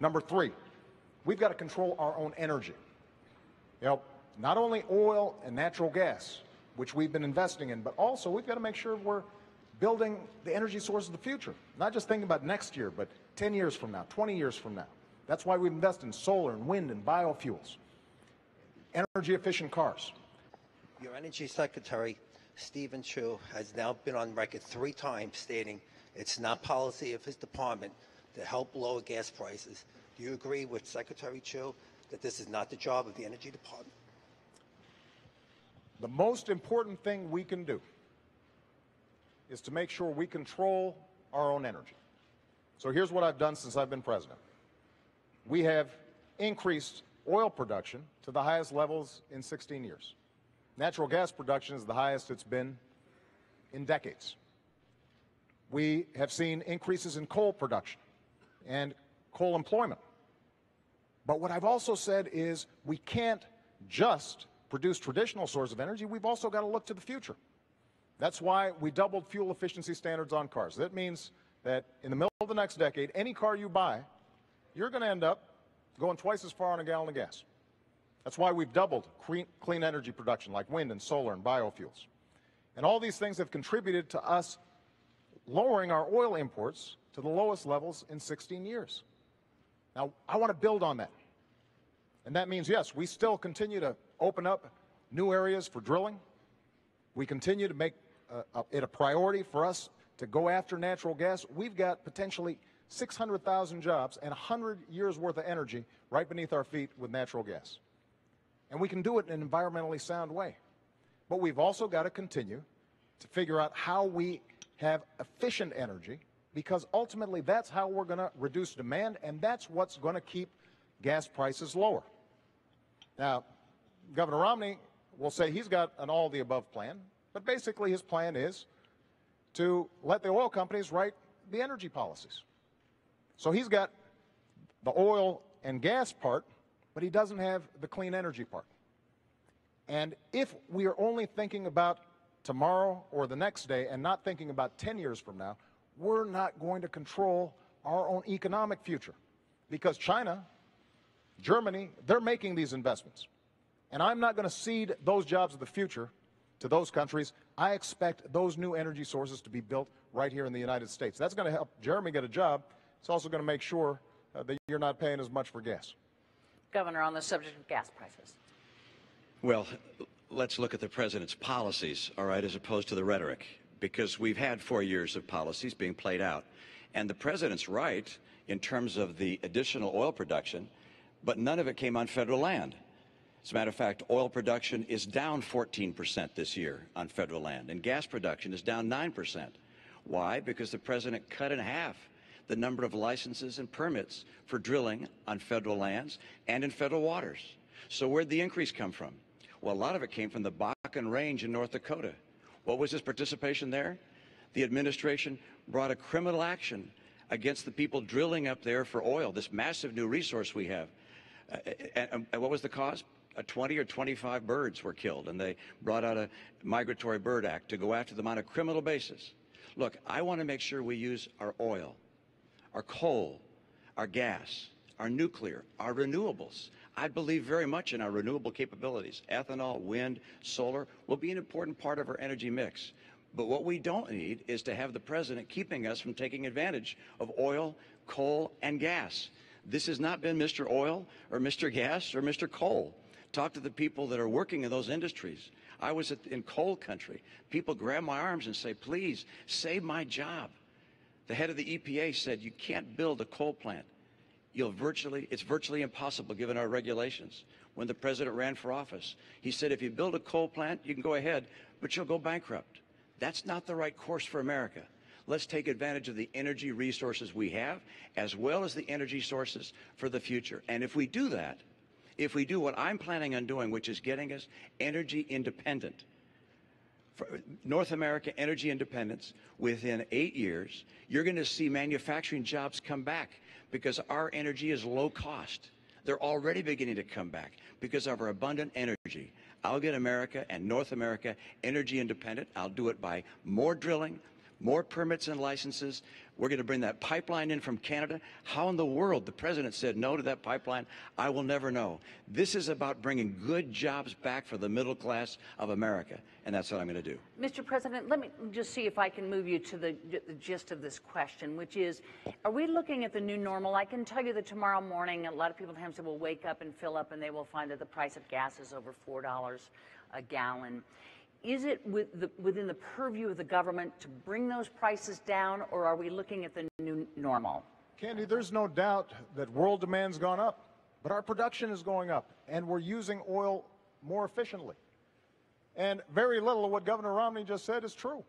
Number three, we've got to control our own energy. You know, not only oil and natural gas, which we've been investing in, but also we've got to make sure we're building the energy sources of the future. Not just thinking about next year, but 10 years from now, 20 years from now. That's why we invest in solar and wind and biofuels, energy-efficient cars. Your Energy Secretary, Stephen Chu, has now been on record 3 times stating it's not policy of his department to help lower gas prices. Do you agree with Secretary Chu that this is not the job of the Energy Department? The most important thing we can do is to make sure we control our own energy. So here's what I've done since I've been president. We have increased oil production to the highest levels in 16 years. Natural gas production is the highest it's been in decades. We have seen increases in coal production and coal employment. But what I've also said is we can't just produce traditional sources of energy. We've also got to look to the future. That's why we doubled fuel efficiency standards on cars. That means that in the middle of the next decade, any car you buy, you're going to end up going twice as far on a gallon of gas. That's why we've doubled clean energy production like wind and solar and biofuels. And all these things have contributed to us lowering our oil imports to the lowest levels in 16 years. Now, I want to build on that. And that means, yes, we still continue to open up new areas for drilling. We continue to make it a priority for us to go after natural gas. We've got potentially 600,000 jobs and 100 years' worth of energy right beneath our feet with natural gas. And we can do it in an environmentally sound way. But we've also got to continue to figure out how we have efficient energy, because ultimately that's how we're going to reduce demand, and that's what's going to keep gas prices lower. Now, Governor Romney will say he's got an all-of-the-above plan, but basically his plan is to let the oil companies write the energy policies. So he's got the oil and gas part, but he doesn't have the clean energy part. And if we are only thinking about tomorrow or the next day and not thinking about 10 years from now, we're not going to control our own economic future. Because China, Germany, they're making these investments. And I'm not going to cede those jobs of the future to those countries. I expect those new energy sources to be built right here in the United States. That's going to help Jeremy get a job. It's also going to make sure that you're not paying as much for gas. Governor, on the subject of gas prices. Well, let's look at the president's policies, all right, as opposed to the rhetoric, because we've had 4 years of policies being played out. And the president's right in terms of the additional oil production, but none of it came on federal land. As a matter of fact, oil production is down 14% this year on federal land, and gas production is down 9%. Why? Because the president cut in half the number of licenses and permits for drilling on federal lands and in federal waters. So where'd the increase come from? Well, a lot of it came from the Bakken Range in North Dakota. What was his participation there? The administration brought a criminal action against the people drilling up there for oil, this massive new resource we have. And what was the cause? 20 or 25 birds were killed, and they brought out a Migratory Bird Act to go after them on a criminal basis. Look, I want to make sure we use our oil, our coal, our gas, our nuclear, our renewables. I believe very much in our renewable capabilities. Ethanol, wind, solar will be an important part of our energy mix. But what we don't need is to have the president keeping us from taking advantage of oil, coal, and gas. This has not been Mr. Oil or Mr. Gas or Mr. Coal. Talk to the people that are working in those industries. I was in coal country. People grab my arms and say, please, save my job. The head of the EPA said, you can't build a coal plant. It's virtually impossible given our regulations. When the president ran for office, he said, if you build a coal plant, you can go ahead, but you'll go bankrupt. That's not the right course for America. Let's take advantage of the energy resources we have, as well as the energy sources for the future. And if we do that, if we do what I'm planning on doing, which is getting us energy independent, for North America energy independence, within 8 years, you're going to see manufacturing jobs come back because our energy is low cost. They're already beginning to come back because of our abundant energy. I'll get America and North America energy independent. I'll do it by more drilling, more permits and licenses. We're going to bring that pipeline in from Canada. How in the world the president said no to that pipeline, I will never know. This is about bringing good jobs back for the middle class of America, and that's what I'm going to do. Mr. President, let me just see if I can move you to the gist of this question, which is, are we looking at the new normal? I can tell you that tomorrow morning, a lot of people in Hampshire will wake up and fill up, and they will find that the price of gas is over $4 a gallon. Is it within the purview of the government to bring those prices down, or are we looking at the new normal? Candy, there's no doubt that world demand's gone up, but our production is going up, and we're using oil more efficiently. And very little of what Governor Romney just said is true.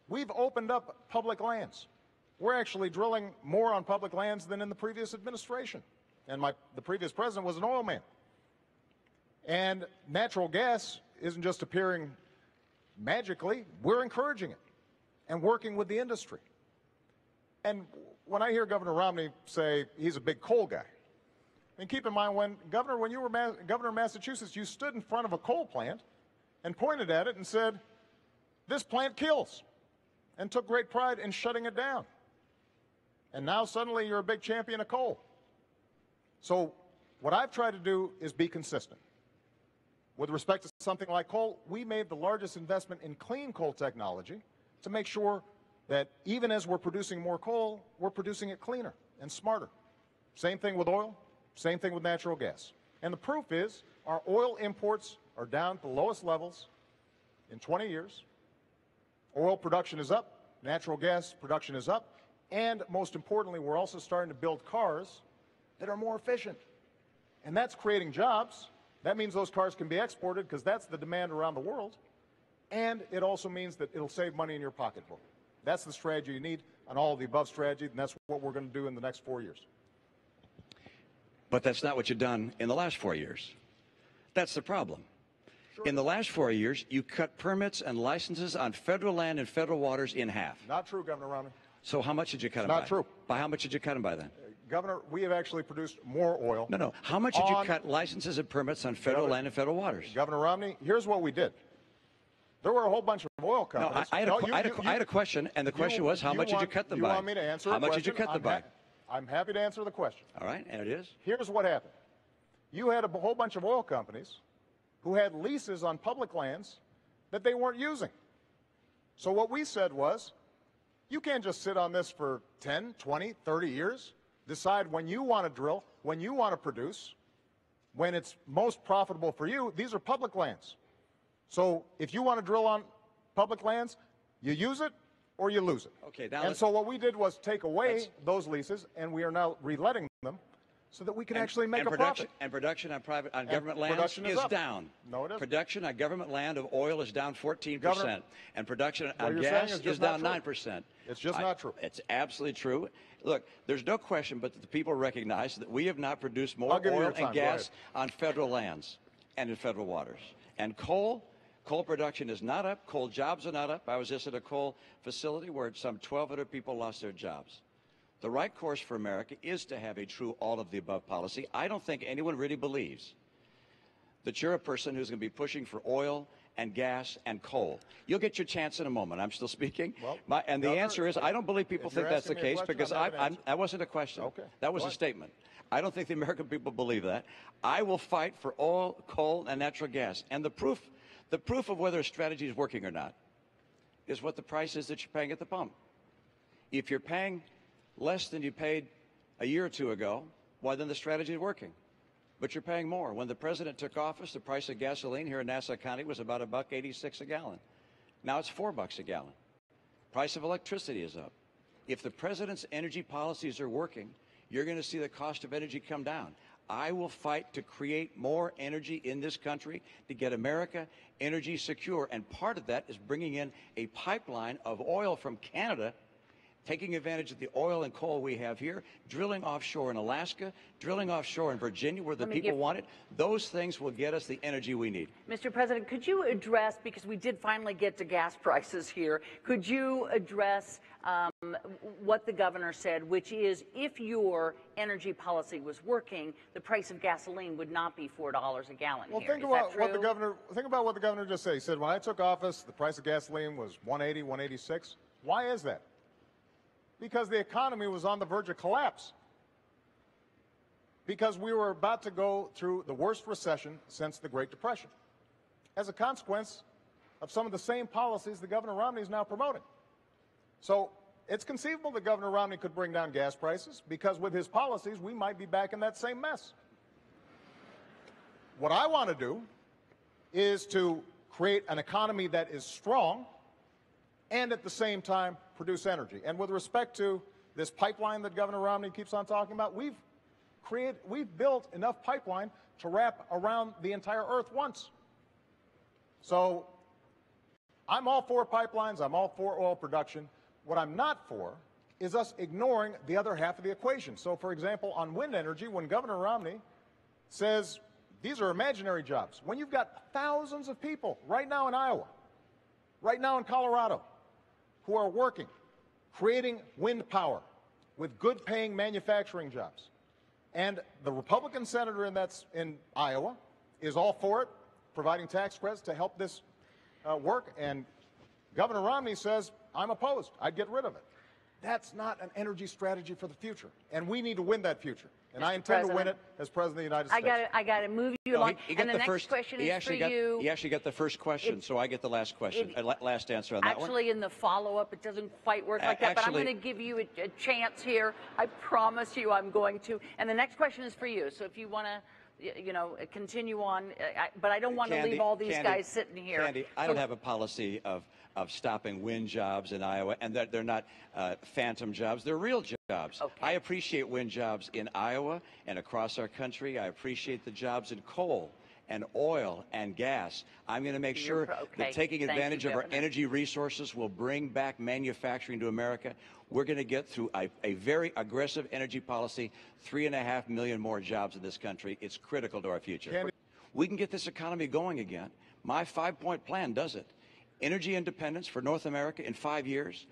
We've opened up public lands. We're actually drilling more on public lands than in the previous administration. And the previous president was an oil man. And natural gas isn't just appearing magically. We're encouraging it and working with the industry. And when I hear Governor Romney say he's a big coal guy, I mean, keep in mind, when you were governor of Massachusetts, you stood in front of a coal plant and pointed at it and said, this plant kills, and took great pride in shutting it down. And now suddenly you're a big champion of coal. So what I've tried to do is be consistent. With respect to something like coal, we made the largest investment in clean coal technology to make sure that even as we're producing more coal, we're producing it cleaner and smarter. Same thing with oil, same thing with natural gas. And the proof is our oil imports are down to the lowest levels in 20 years. Oil production is up, natural gas production is up, and most importantly, we're also starting to build cars that are more efficient. And that's creating jobs. That means those cars can be exported because that's the demand around the world. And it also means that it'll save money in your pocketbook. That's the strategy you need on all of the above strategy, and that's what we're going to do in the next 4 years. But that's not what you've done in the last 4 years. That's the problem. Sure. In the last 4 years, you cut permits and licenses on federal land and federal waters in half. Not true, Governor Romney. So how much did you cut them by? Not true. By how much did you cut them by then? Governor, we have actually produced more oil. No. How much did you cut licenses and permits on federal land and federal waters? Governor Romney, here's what we did. There were a whole bunch of oil companies. No, I had a question, and the question was, how much did you cut them by? You want me to answer How much did you cut them by? I'm happy to answer the question. All right, and it is? Here's what happened. You had a whole bunch of oil companies who had leases on public lands that they weren't using. So what we said was, you can't just sit on this for 10, 20, 30 years, decide when you want to drill, when you want to produce, when it's most profitable for you. These are public lands. So if you want to drill on public lands, you use it or you lose it. Okay, now and so what we did was take away those leases, and we are now reletting them so that we can actually make a profit. And production on government lands is down. No, it isn't. Production on government land of oil is down 14%. And production on you're gas saying is down 9%. It's just not true. It's absolutely true. Look, there's no question but that the people recognize that we have not produced more oil and gas on federal lands and in federal waters. And coal production is not up. Coal jobs are not up. I was just at a coal facility where some 1,200 people lost their jobs. The right course for America is to have a true all-of-the-above policy. I don't think anyone really believes that you're a person who's going to be pushing for oil and gas and coal. You'll get your chance in a moment. I'm still speaking. Well, the answer is I don't believe people think that's the case because that wasn't a question. Okay. That was a statement. I don't think the American people believe that. I will fight for oil, coal, and natural gas. And the proof of whether a strategy is working or not is what the price is that you're paying at the pump. If you're paying less than you paid a year or two ago, well, then the strategy is working. But you're paying more. When the president took office, the price of gasoline here in Nassau County was about $1.86 a gallon. Now it's $4 a gallon. Price of electricity is up. If the president's energy policies are working, you're going to see the cost of energy come down. I will fight to create more energy in this country to get America energy secure. And part of that is bringing in a pipeline of oil from Canada taking advantage of the oil and coal we have here, drilling offshore in Alaska, drilling offshore in Virginia where the people want it. Those things will get us the energy we need. Mr. President, could you address, because we did finally get to gas prices here, could you address what the governor said, which is if your energy policy was working, the price of gasoline would not be $4 a gallon well, here. think about what the governor just said. He said, when I took office, the price of gasoline was $1.80, $1.86. Why is that? Because the economy was on the verge of collapse. Because we were about to go through the worst recession since the Great Depression, as a consequence of some of the same policies that Governor Romney is now promoting. So it's conceivable that Governor Romney could bring down gas prices, because with his policies, we might be back in that same mess. What I want to do is to create an economy that is strong and at the same time produce energy. And with respect to this pipeline that Governor Romney keeps on talking about, we've built enough pipeline to wrap around the entire earth once. So I'm all for pipelines, I'm all for oil production. What I'm not for is us ignoring the other half of the equation. So, for example, on wind energy, when Governor Romney says these are imaginary jobs, when you've got thousands of people right now in Iowa, right now in Colorado, who are working, creating wind power with good-paying manufacturing jobs, and the Republican senator in Iowa is all for it, providing tax credits to help this work, and Governor Romney says, I'm opposed. I'd get rid of it. That's not an energy strategy for the future, and we need to win that future. And Mr. I intend to win it as President of the United States. I got to move you along. And the next question is for you. He actually got the first question, so I get the last question, last answer on that one. Actually, in the follow-up, it doesn't quite work like that, but I'm going to give you a chance here. I promise you I'm going to. And the next question is for you, so if you want to continue on, but I don't want to leave all these guys sitting here. Candy, I don't have a policy of stopping wind jobs in Iowa, and that they're not phantom jobs. They're real jobs. Okay. I appreciate wind jobs in Iowa and across our country. I appreciate the jobs in coal and oil and gas. I'm going to make sure that taking advantage of our energy resources will bring back manufacturing to America. We're going to get through a very aggressive energy policy, 3.5 million more jobs in this country. It's critical to our future. We can get this economy going again. My 5-point plan does it. Energy independence for North America in 5 years.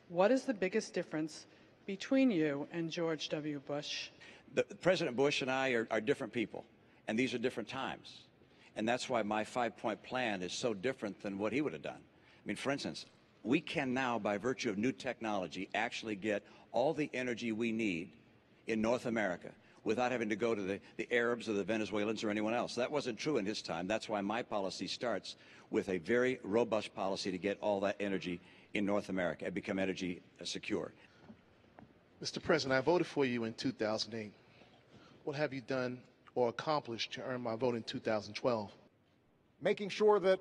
What is the biggest difference between you and George W. Bush? President Bush and I are different people, and these are different times. And that's why my 5-point plan is so different than what he would have done. I mean, for instance, we can now, by virtue of new technology, actually get all the energy we need in North America without having to go to the Arabs or the Venezuelans or anyone else. That wasn't true in his time. That's why my policy starts with a very robust policy to get all that energy in North America and become energy secure. Mr. President, I voted for you in 2008. What have you done or accomplished to earn my vote in 2012? Making sure that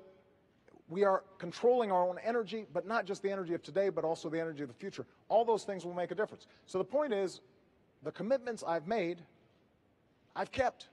we are controlling our own energy, but not just the energy of today, but also the energy of the future. All those things will make a difference. So the point is, the commitments I've made, I've kept.